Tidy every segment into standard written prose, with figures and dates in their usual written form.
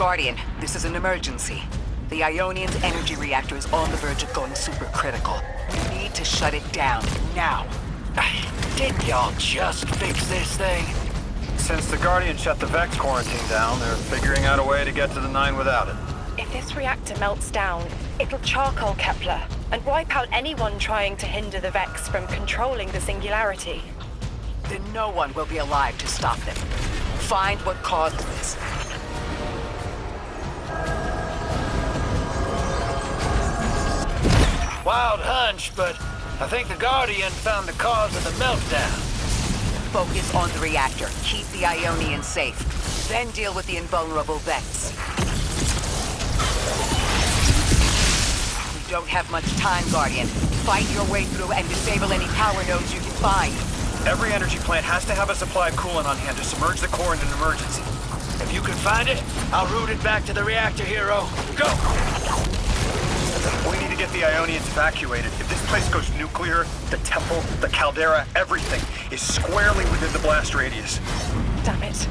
Guardian, this is an emergency. The Ionion's energy reactor is on the verge of going supercritical. We need to shut it down, now. Didn't y'all just fix this thing? Since the Guardian shut the Vex quarantine down, they're figuring out a way to get to the 9 without it. If this reactor melts down, it'll charcoal Kepler and wipe out anyone trying to hinder the Vex from controlling the Singularity. Then no one will be alive to stop them. Find what caused this. Wild hunch, but I think the Guardian found the cause of the meltdown. Focus on the reactor. Keep the Ionian safe. Then deal with the invulnerable Vex. We don't have much time, Guardian. Fight your way through and disable any power nodes you can find. Every energy plant has to have a supply of coolant on hand to submerge the core in an emergency. If you can find it, I'll route it back to the reactor, Hero. Go! We need to get the Ionians evacuated. If this place goes nuclear, the temple, the caldera, everything is squarely within the blast radius. Damn it.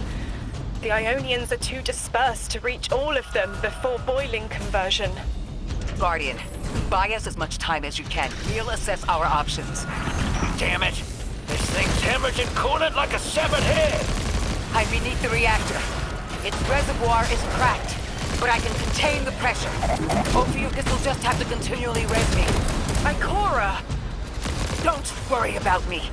The Ionians are too dispersed to reach all of them before boiling conversion. Guardian, buy us as much time as you can. We'll assess our options. Damn it! This thing's hemorrhaging coolant like a severed head! I'm beneath the reactor. Its reservoir is cracked, but I can contain the pressure. Ophiuchus will just have to continually res me. Ikora! Don't worry about me.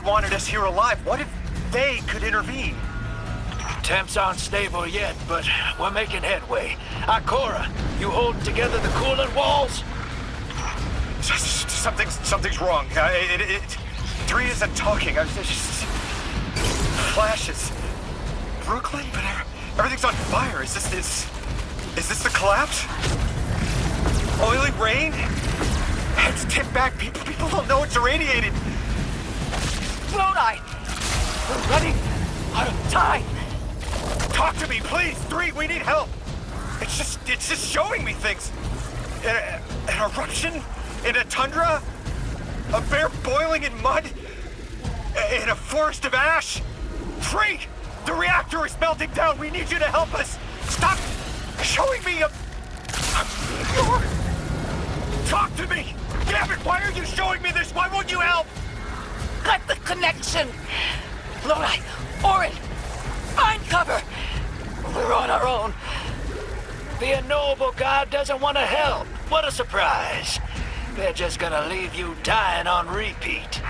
Wanted us here alive. What if they could intervene? Temps aren't stable yet, but we're making headway. Ikora, you holding together the coolant walls? Something's wrong. 3 isn't talking. Flashes. Brooklyn, but everything's on fire. Is this the collapse? Oily rain? Heads tipped back. People don't know it's irradiated. Lodi! We're running out of time! Talk to me, please! 3, we need help! It's just showing me things. An eruption? In a tundra? A bear boiling in mud? In a forest of ash? 3! The reactor is melting down! We need you to help us! Stop showing me a meteor! Talk to me! Damn it, why are you showing me this? Why won't you help? Cut the connection! Lodi! Orin! Find cover! We're on our own. The unknowable god doesn't want to help. What a surprise. They're just gonna leave you dying on repeat.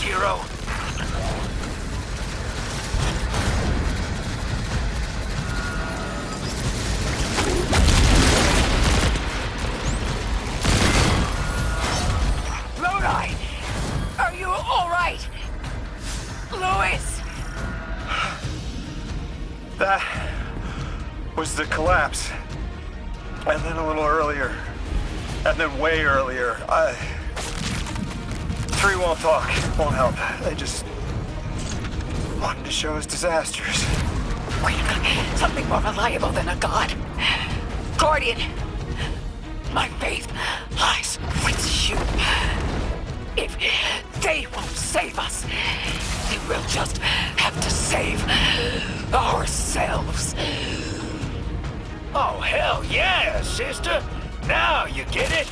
hero. Lodi! Are you alright? Louis! That was the collapse. And then a little earlier. And then way earlier. 3 won't talk, won't help. They just wanted to show us disasters. We've something more reliable than a god. Guardian! My faith lies with you. If they won't save us, then we'll just have to save ourselves. Oh, hell yeah, sister. Now you get it.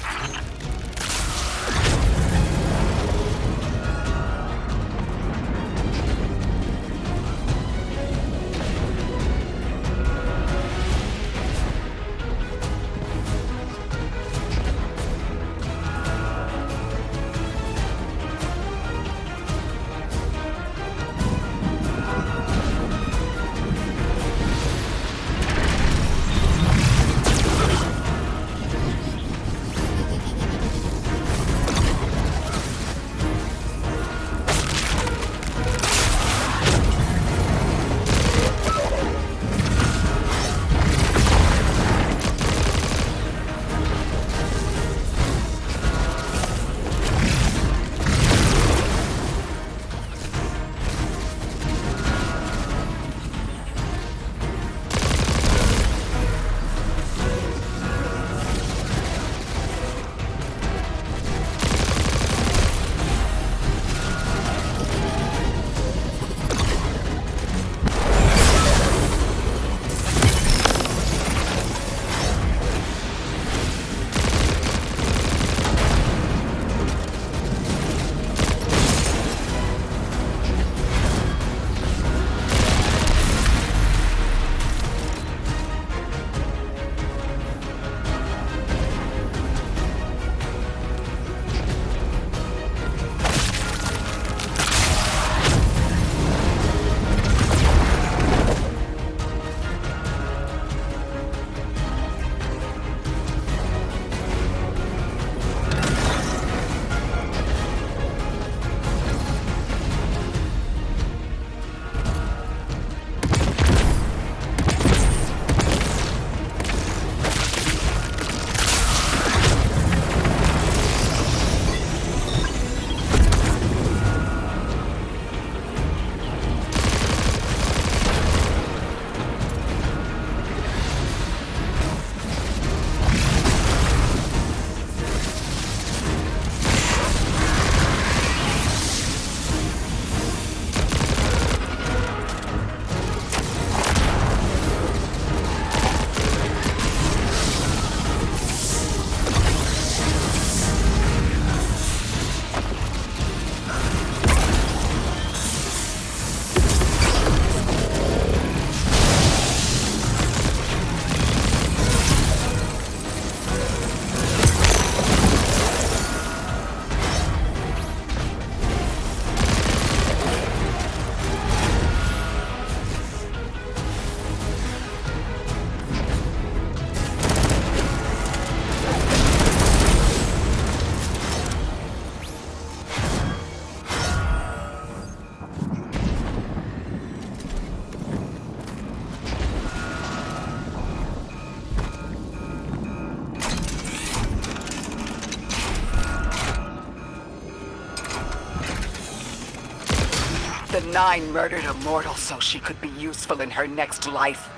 The Nine murdered a mortal so she could be useful in her next life,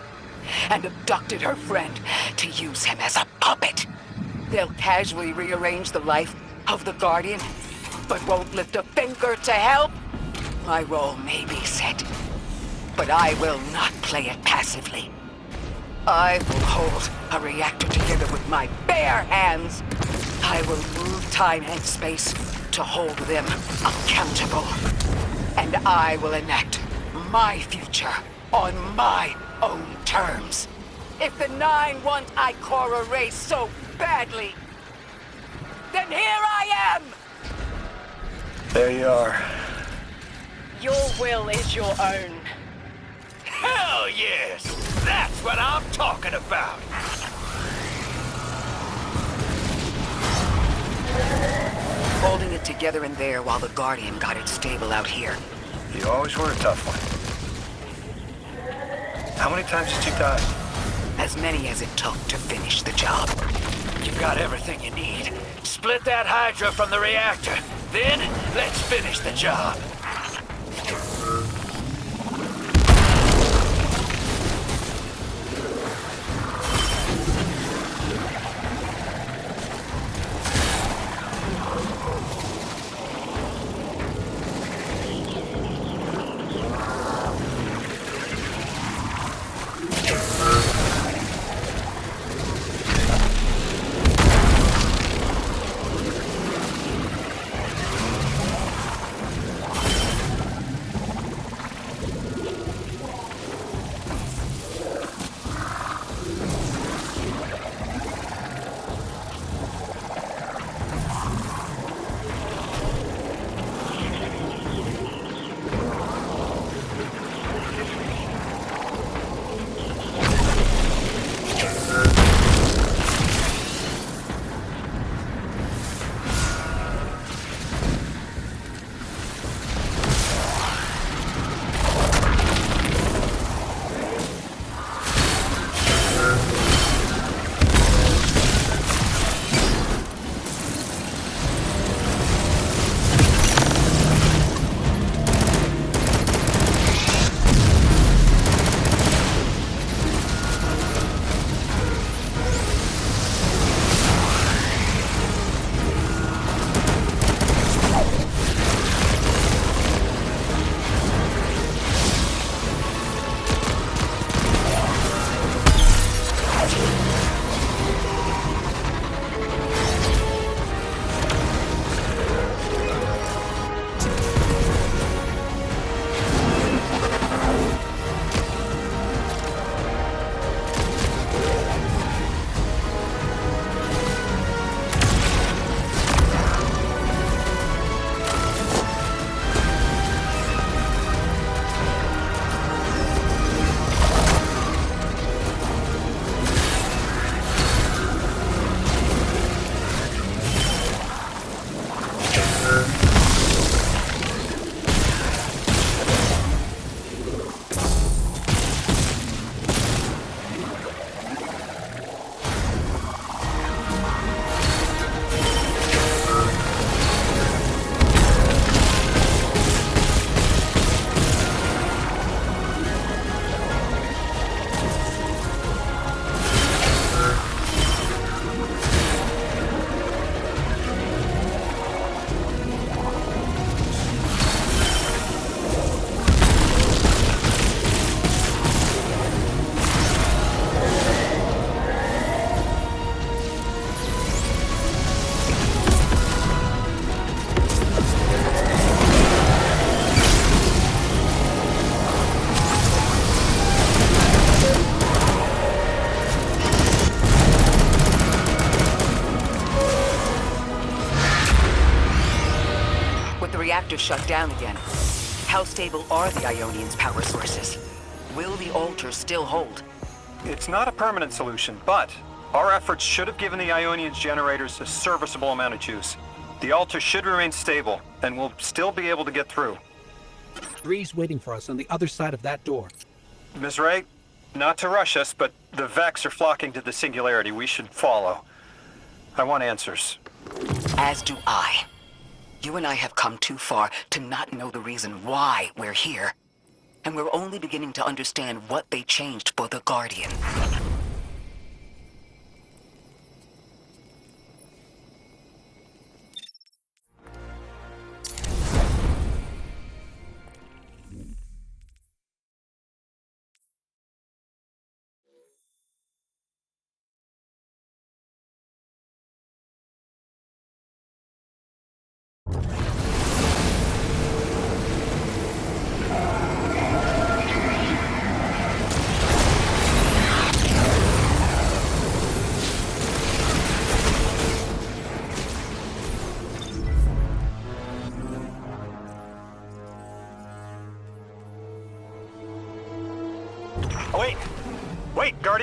and abducted her friend to use him as a puppet. They'll casually rearrange the life of the Guardian, but won't lift a finger to help. My role may be set, but I will not play it passively. I will hold a reactor together with my bare hands. I will move time and space to hold them accountable. And I will enact my future on my own terms. If the Nine want Ikora erased so badly, then here I am! There you are. Your will is your own. Hell yes! That's what I'm talking about! Holding it together in there while the Guardian got it stable out here. You always were a tough one. How many times did you die? As many as it took to finish the job. You've got everything you need. Split that Hydra from the reactor. Then, let's finish the job. reactor shut down again. How stable are the Ionians' power sources? Will the altar still hold? It's not a permanent solution, but our efforts should have given the Ionians generators a serviceable amount of juice. The altar should remain stable, and we'll still be able to get through. 3's waiting for us on the other side of that door. Ms. Ray, not to rush us, but the Vex are flocking to the Singularity. We should follow. I want answers. As do I. You and I have come too far to not know the reason why we're here. And we're only beginning to understand what they changed for the Guardian.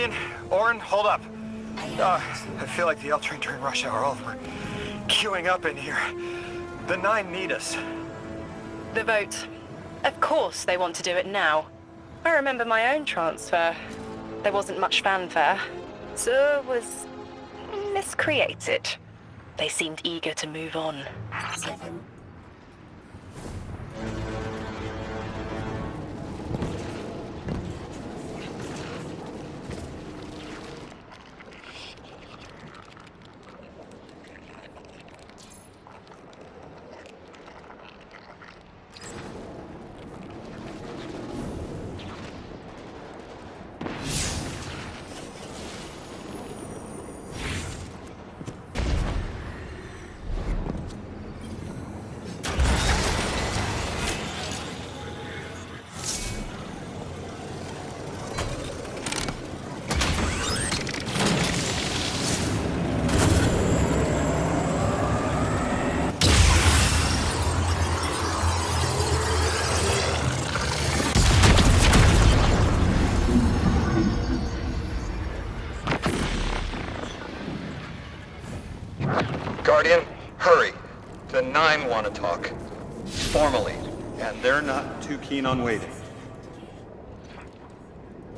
Guardian, Orin, hold up. I feel like the L train during rush hour, all of them are queuing up in here. The 9 need us. The vote. Of course they want to do it now. I remember my own transfer. There wasn't much fanfare. Zur was miscreated. They seemed eager to move on. Guardian, hurry. The 9 want to talk. Formally. And they're not too keen on waiting.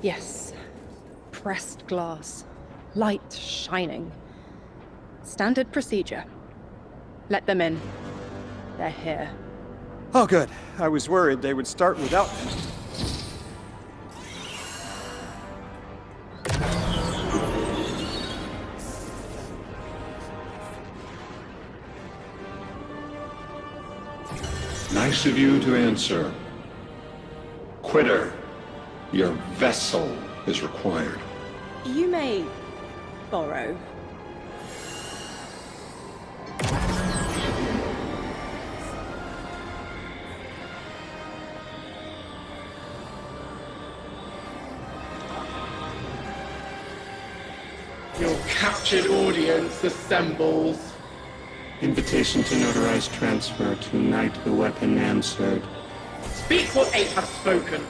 Yes. Pressed glass. Light shining. Standard procedure. Let them in. They're here. Oh, good. I was worried they would start without me. Nice of you to answer. Quitter, your vessel is required. You may borrow. Your captured audience assembles. Invitation to notarize transfer. Tonight the weapon answered. Speak what 8 have spoken.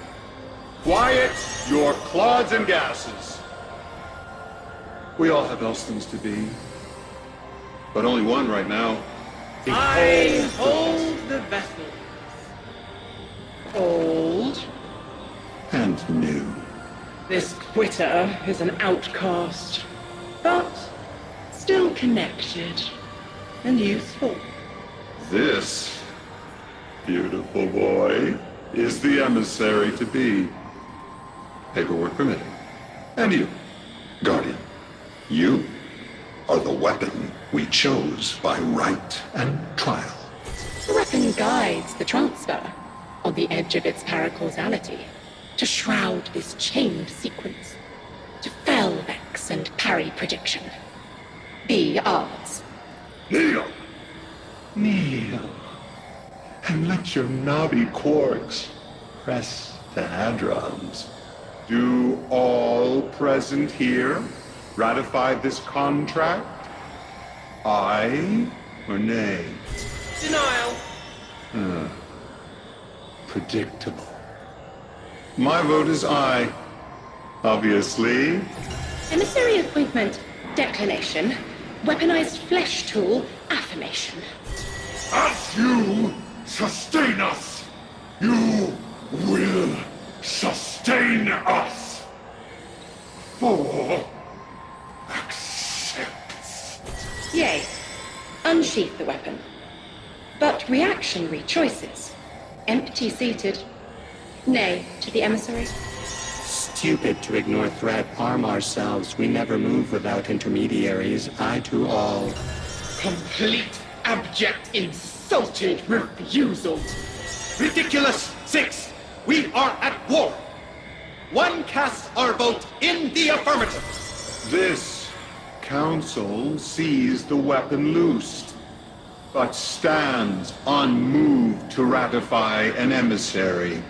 Quiet your clods and gases. We all have else things to be. But only one right now. I hold the vessels. Old. And new. This quitter is an outcast, but still connected and useful. This beautiful boy is the emissary to be. Paperwork permitting. And you, Guardian, you are the weapon we chose by right and trial. The weapon guides the transfer on the edge of its paracausality to shroud this chained sequence, to fell Vex and parry prediction. Be ours. Kneel! Kneel. And let your knobby quarks press the hadrons. Do all present here ratify this contract? Aye or nay? Denial. Predictable. My vote is aye. Obviously. Emissary appointment, declination. Weaponized flesh tool, affirmation. As you sustain us, you will sustain us. For accepts. Yea. Unsheath the weapon. But reactionary choices. Empty-seated. Nay to the emissary. Stupid to ignore threat. Arm ourselves. We never move without intermediaries. I to all. Complete, abject, insulted refusal. Ridiculous! 6! We are at war! One casts our vote in the affirmative! This council sees the weapon loosed, but stands unmoved to ratify an emissary.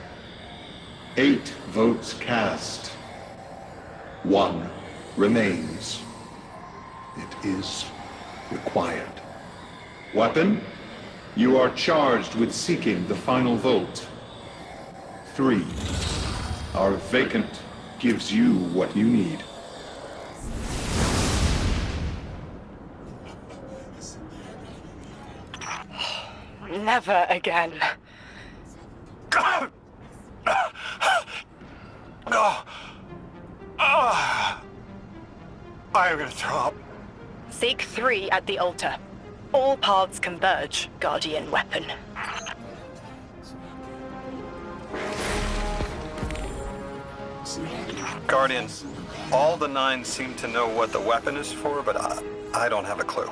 8 votes cast. 1 remains. It is required. Weapon, you are charged with seeking the final vote. 3. Our vacant gives you what you need. Never again. I am gonna throw up. Seek 3 at the altar. All paths converge, Guardian weapon. Guardian, all the 9 seem to know what the weapon is for, but I don't have a clue.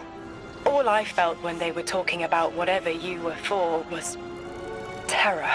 All I felt when they were talking about whatever you were for was terror.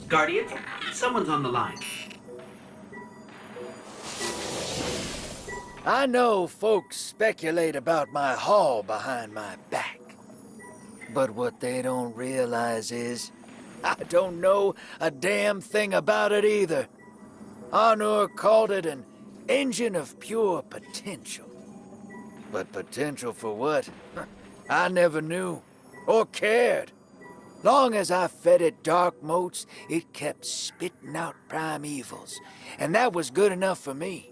Guardian, someone's on the line. I know folks speculate about my haul behind my back. But what they don't realize is, I don't know a damn thing about it either. Arnor called it an engine of pure potential. But potential for what? I never knew, or cared. Long as I fed it dark motes, it kept spitting out primevals, and that was good enough for me.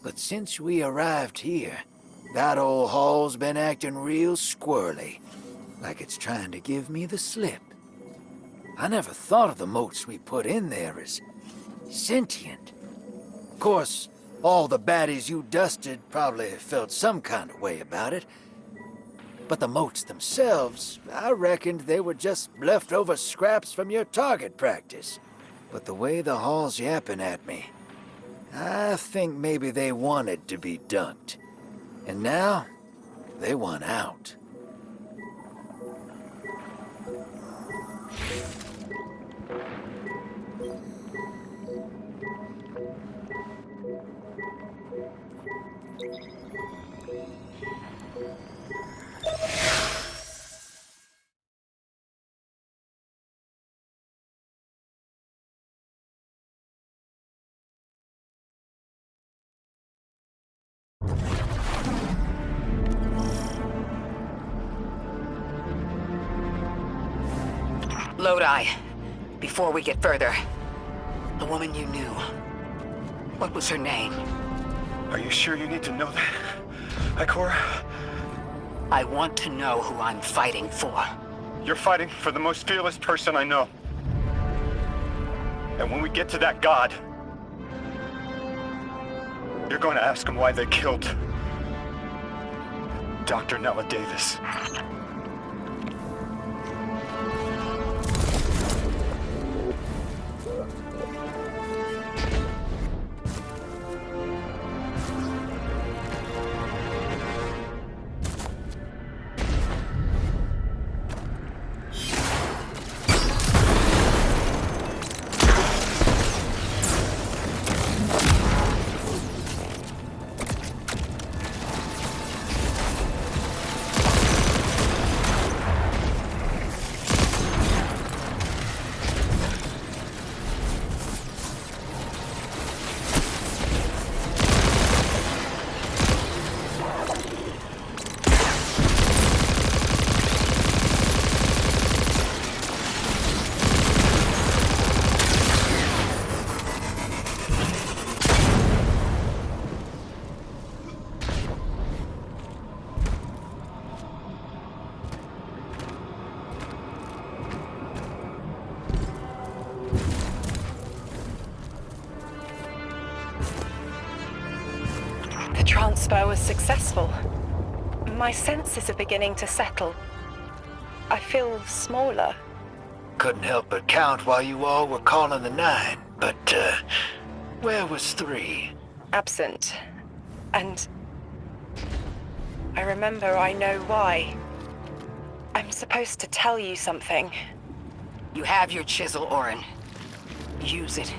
But since we arrived here, that old hall's been acting real squirrely, like it's trying to give me the slip. I never thought of the motes we put in there as sentient. Of course, all the baddies you dusted probably felt some kind of way about it. But the motes themselves, I reckoned they were just leftover scraps from your target practice. But the way the hall's yapping at me, I think maybe they wanted to be dunked. And now, they want out. Lodi, before we get further, the woman you knew, what was her name? Are you sure you need to know that, Ikora? I want to know who I'm fighting for. You're fighting for the most fearless person I know. And when we get to that god, you're going to ask him why they killed Dr. Nella Davis. The transfer was successful. My senses are beginning to settle. I feel smaller. Couldn't help but count while you all were calling the 9, but, where was 3? absent. And I remember I know why. I'm supposed to tell you something. You have your chisel, Orin. Use it,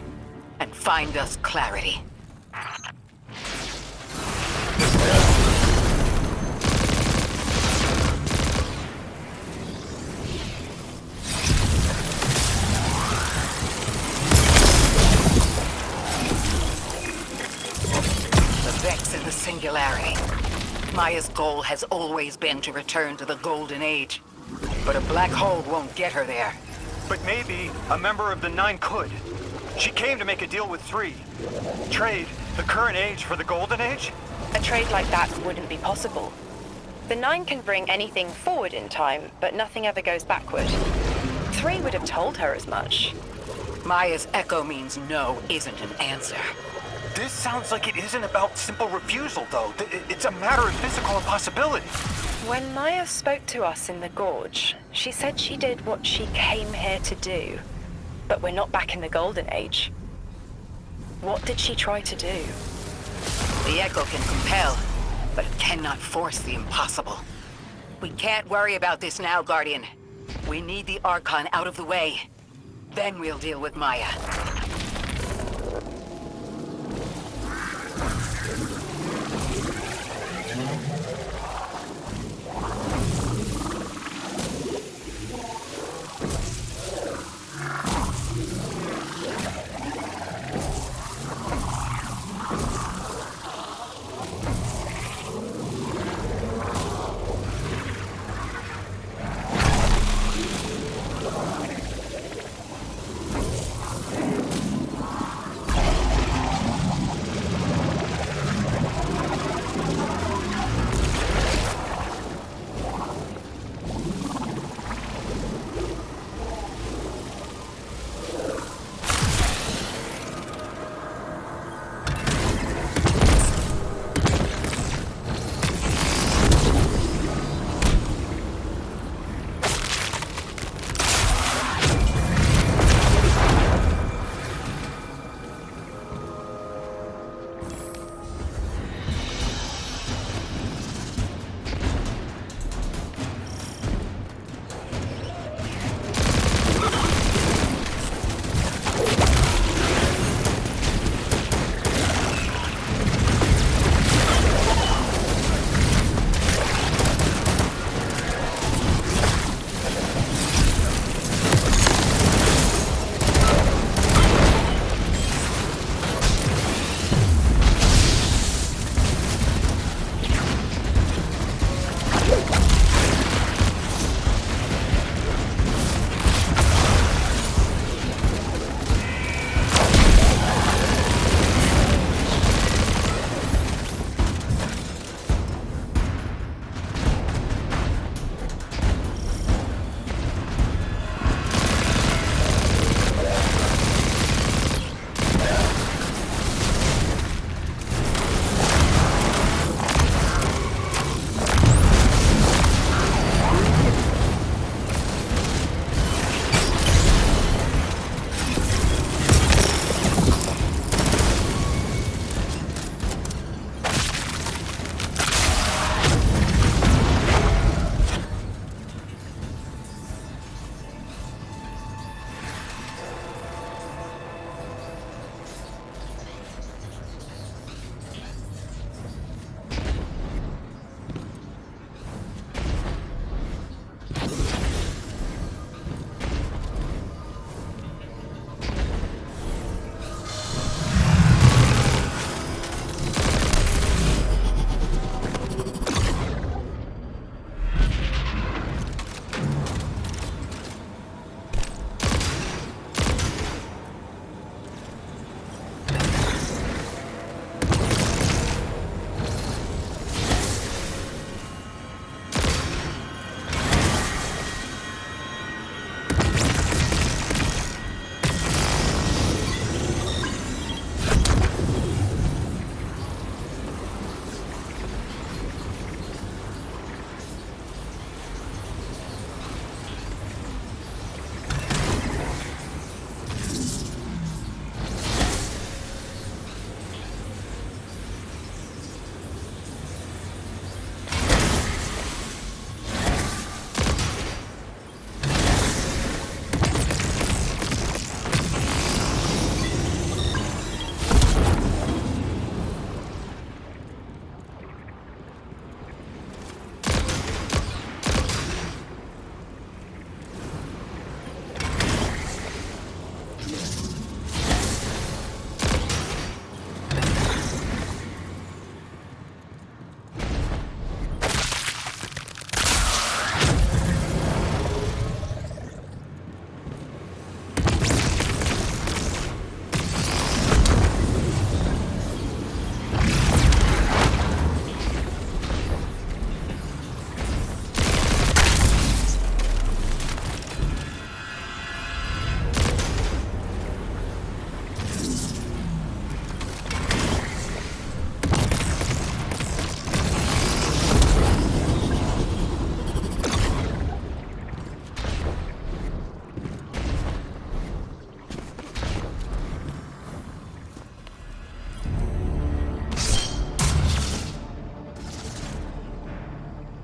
and find us clarity. The Vex in the Singularity. Maya's goal has always been to return to the Golden Age. But a black hole won't get her there. But maybe a member of the Nine could. She came to make a deal with 3. Trade the current age for the Golden Age? A trade like that wouldn't be possible. The Nine can bring anything forward in time, but nothing ever goes backward. 3 would have told her as much. Maya's echo means no isn't an answer. This sounds like it isn't about simple refusal, though. It's a matter of physical impossibility. When Maya spoke to us in the Gorge, she said she did what she came here to do. But we're not back in the Golden Age. What did she try to do? The echo can compel, but it cannot force the impossible. We can't worry about this now, Guardian. We need the Archon out of the way. Then we'll deal with Maya.